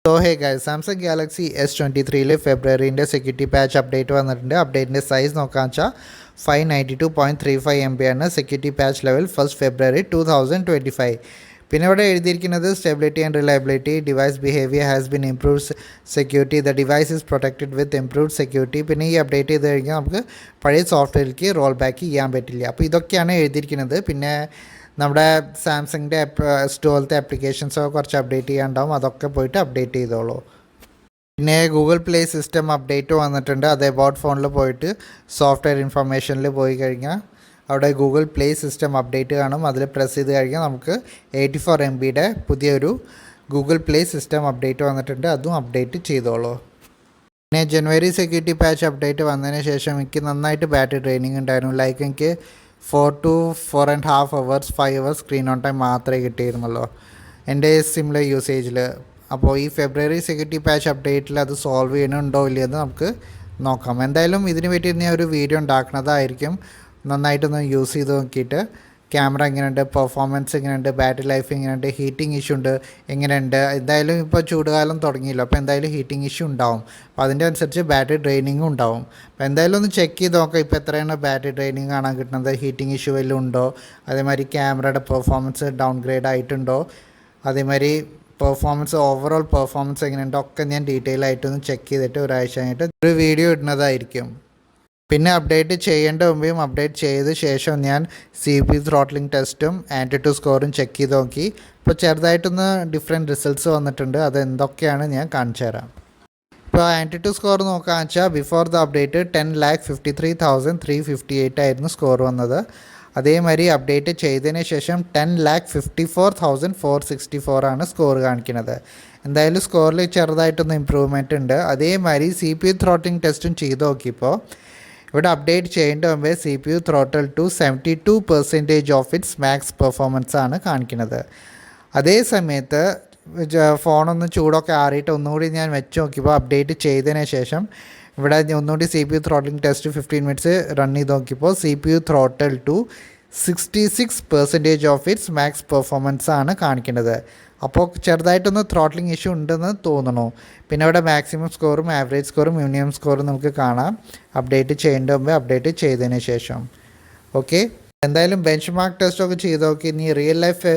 So hey guys, Samsung Galaxy S23 February security patch update വന്നിട്ടുണ്ട്. അപ്ഡേറ്റിൻ്റെ size നോക്കാൻ വെച്ചാൽ 592.35 MB ആണ് security patch level 1st February 2025. പിന്നെ ഇവിടെ എഴുതിയിരിക്കുന്നത് stability and reliability device behaviour has been improved security the device is protected with improved security. പിന്നെ ഈ അപ്ഡേറ്റ് ചെയ്ത് കഴിഞ്ഞാൽ നമുക്ക് പഴയ സോഫ്റ്റ്വെയറിലേക്ക് റോൾ ബാക്ക് ചെയ്യാൻ പറ്റില്ല. അപ്പോൾ ഇതൊക്കെയാണ് എഴുതിയിരിക്കുന്നത്. പിന്നെ നമ്മുടെ സാംസങ്ങിൻ്റെ സ്റ്റോറിലത്തെ ആപ്ലിക്കേഷൻസൊക്കെ കുറച്ച് അപ്ഡേറ്റ് ചെയ്യാനുണ്ടാവും, അതൊക്കെ പോയിട്ട് അപ്ഡേറ്റ് ചെയ്തോളൂ. പിന്നെ ഗൂഗിൾ പ്ലേ സിസ്റ്റം അപ്ഡേറ്റ് വന്നിട്ടുണ്ട്. അത് എബൌട്ട് ഫോണിൽ പോയിട്ട് സോഫ്റ്റ്വെയർ ഇൻഫർമേഷനിൽ പോയി കഴിഞ്ഞാൽ അവിടെ ഗൂഗിൾ പ്ലേ സിസ്റ്റം അപ്ഡേറ്റ് കാണും. അതിൽ പ്രസ് ചെയ്ത് കഴിഞ്ഞാൽ നമുക്ക് 84 MBയുടെ പുതിയൊരു ഗൂഗിൾ പ്ലേ സിസ്റ്റം അപ്ഡേറ്റ് വന്നിട്ടുണ്ട്. അതും അപ്ഡേറ്റ് ചെയ്തോളൂ. പിന്നെ ജനുവരി സെക്യൂരിറ്റി പാച്ച് അപ്ഡേറ്റ് വന്നതിന് ശേഷം എനിക്ക് നന്നായിട്ട് ബാറ്ററി ഡ്രെയിനിങ് ഉണ്ടായിരുന്നു. ലൈക്ക് എനിക്ക് 4 to 4.5 hours 5 hours screen on time മാത്രമേ കിട്ടിയിരുന്നുള്ളൂ എൻ്റെ സിമ്മിലെ യൂസേജിൽ. അപ്പോൾ ഈ ഫെബ്രുവരി സെക്യൂരിറ്റി പാച്ച് അപ്ഡേറ്റിൽ അത് സോൾവ് ചെയ്യണുണ്ടോ ഇല്ലയെന്ന് നമുക്ക് നോക്കാം. എന്തായാലും ഇതിന് വേണ്ടി ഞാൻ ഒരു വീഡിയോ ഉണ്ടാക്കുന്നതായിരിക്കും. നന്നായിട്ടൊന്ന് യൂസ് ചെയ്ത് നോക്കിയിട്ട് ക്യാമറ എങ്ങനെയുണ്ട്, പെർഫോമൻസ് എങ്ങനെയുണ്ട്, ബാറ്ററി ലൈഫ് എങ്ങനെയുണ്ട്, ഹീറ്റിംഗ് ഇഷ്യൂ ഉണ്ട് എങ്ങനെയുണ്ട്. എന്തായാലും ഇപ്പോൾ ചൂടുകാലം തുടങ്ങിയല്ലോ, അപ്പോൾ എന്തായാലും ഹീറ്റിംഗ് ഇഷ്യൂ ഉണ്ടാവും. അപ്പോൾ അതിൻ്റെ അനുസരിച്ച് ബാറ്ററി ഡ്രെയിനിങ്ങും ഉണ്ടാവും. അപ്പോൾ എന്തായാലും ഒന്ന് ചെക്ക് ചെയ്ത് നോക്കാം ഇപ്പോൾ എത്രയാണ് ബാറ്ററി ഡ്രെയിനിങ് കാണാൻ കിട്ടുന്നത്, ഹീറ്റിംഗ് ഇഷ്യൂ വല്ലതും ഉണ്ടോ, അതേമാതിരി ക്യാമറയുടെ പെർഫോമൻസ് ഡൗൺഗ്രേഡ് ആയിട്ടുണ്ടോ, അതേമാതിരി പെർഫോമൻസ് ഓവറോൾ പെർഫോമൻസ് എങ്ങനെയുണ്ടോ ഒക്കെ ഞാൻ ഡീറ്റെയിൽ ആയിട്ടൊന്ന് ചെക്ക് ചെയ്തിട്ട് ഒരാഴ്ച കഴിഞ്ഞിട്ട് ഒരു വീഡിയോ ഇടുന്നതായിരിക്കും. പിന്നെ അപ്ഡേറ്റ് ചെയ്യേണ്ട മുമ്പേയും അപ്ഡേറ്റ് ചെയ്ത ശേഷം ഞാൻ CPU ത്രോട്ട്ലിംഗ് ടെസ്റ്റും ആൻറ്റിറ്റ്യൂഡ് സ്കോറും ചെക്ക് ചെയ്ത് നോക്കി. ഇപ്പോൾ ചെറുതായിട്ടൊന്ന് ഡിഫറെൻറ്റ് റിസൾട്ട്സ് വന്നിട്ടുണ്ട്. അത് എന്തൊക്കെയാണ് ഞാൻ കാണിച്ചു തരാം. ഇപ്പോൾ ആൻറ്റിറ്റ്യൂഡ് സ്കോർ നോക്കുകയെന്ന് വെച്ചാൽ ബിഫോർ ദ അപ്ഡേറ്റ് 10,53,358 ആയിരുന്നു സ്കോർ വന്നത്. അതേമാതിരി അപ്ഡേറ്റ് ചെയ്തതിന് ശേഷം 10,54,464 ആണ് സ്കോർ കാണിക്കുന്നത്. എന്തായാലും സ്കോറിൽ ചെറുതായിട്ടൊന്ന് ഇമ്പ്രൂവ്മെൻറ്റ് ഉണ്ട്. അതേമാതിരി CPU ത്രോട്ട്ലിംഗ് ടെസ്റ്റും ചെയ്ത് നോക്കിയപ്പോൾ ഇവിടെ അപ്ഡേറ്റ് ചെയ്യേണ്ട മുമ്പേ CPU throttle to 72% of its max performance ആണ് കാണിക്കുന്നത്. അതേ സമയത്ത് ഫോണൊന്ന് ചൂടൊക്കെ ആറിയിട്ട് ഒന്നുകൂടി ഞാൻ വെച്ച് നോക്കിയപ്പോൾ അപ്ഡേറ്റ് ചെയ്തതിന് ശേഷം ഇവിടെ ഒന്നുകൂടി CPU throttling test 15 minutes run ചെയ്ത് നോക്കിയപ്പോൾ CPU throttle to 66% of its max performance ആണ് കാണിക്കുന്നത്. അപ്പോൾ ചെറുതായിട്ടൊന്ന് ത്രോട്ട്ലിംഗ് ഇഷ്യൂ ഉണ്ടെന്ന് തോന്നുന്നു. പിന്നെ ഇവിടെ മാക്സിമം സ്കോറും ആവറേജ് സ്കോറും മിനിമം സ്കോറും നമുക്ക് കാണാം അപ്ഡേറ്റ് ചെയ്യേണ്ട മുമ്പ് അപ്ഡേറ്റ് ചെയ്തതിന് ശേഷം. ഓക്കെ, എന്തായാലും ബെഞ്ച് മാർക്ക് ടെസ്റ്റൊക്കെ ചെയ്ത് നോക്കി. ഇനി റിയൽ ലൈഫ്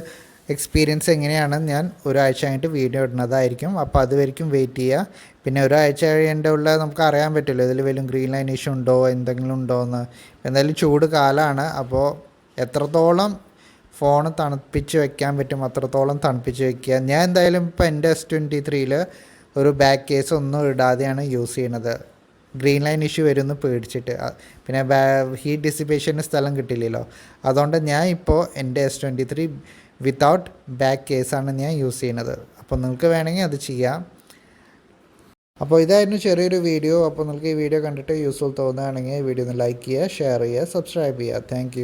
എക്സ്പീരിയൻസ് എങ്ങനെയാണെന്ന് ഞാൻ ഒരാഴ്ച കഴിഞ്ഞിട്ട് വീഡിയോ ഇടുന്നതായിരിക്കും. അപ്പോൾ അതുവരെയും വെയിറ്റ് ചെയ്യുക. പിന്നെ ഒരാഴ്ച കഴിയേണ്ടുള്ള നമുക്ക് അറിയാൻ പറ്റില്ല ഇതിൽ വല്ലതും ഗ്രീൻ ലൈൻ ഇഷ്യൂ ഉണ്ടോ എന്തെങ്കിലും ഉണ്ടോ എന്ന്. എന്തായാലും ചൂട് കാലമാണ്, അപ്പോൾ എത്രത്തോളം ഫോൺ തണുപ്പിച്ച് വെക്കാൻ പറ്റും അത്രത്തോളം തണുപ്പിച്ച് വെക്കുക. ഞാൻ എന്തായാലും ഇപ്പോൾ എൻ്റെ S23 ഒരു ബാക്ക് കേസ് ഒന്നും ഇടാതെയാണ് യൂസ് ചെയ്യുന്നത്. ഗ്രീൻ ലൈൻ ഇഷ്യൂ വരുമെന്ന് പേടിച്ചിട്ട്. പിന്നെ ഹീറ്റ് ഡിസിപ്പേഷന് സ്ഥലം കിട്ടില്ലല്ലോ. അതുകൊണ്ട് ഞാൻ ഇപ്പോൾ എൻ്റെ S23 വിത്തൗട്ട് ബാക്ക് കേസാണ് ഞാൻ യൂസ് ചെയ്യുന്നത്. അപ്പോൾ നിങ്ങൾക്ക് വേണമെങ്കിൽ അത് ചെയ്യാം. അപ്പോൾ ഇതായിരുന്നു ചെറിയൊരു വീഡിയോ. അപ്പോൾ നിങ്ങൾക്ക് ഈ വീഡിയോ കണ്ടിട്ട് യൂസ്ഫുൾ തോന്നുകയാണെങ്കിൽ ഈ വീഡിയോ ഒന്ന് ലൈക്ക് ചെയ്യുക, ഷെയർ ചെയ്യുക, സബ്സ്ക്രൈബ് ചെയ്യുക. താങ്ക്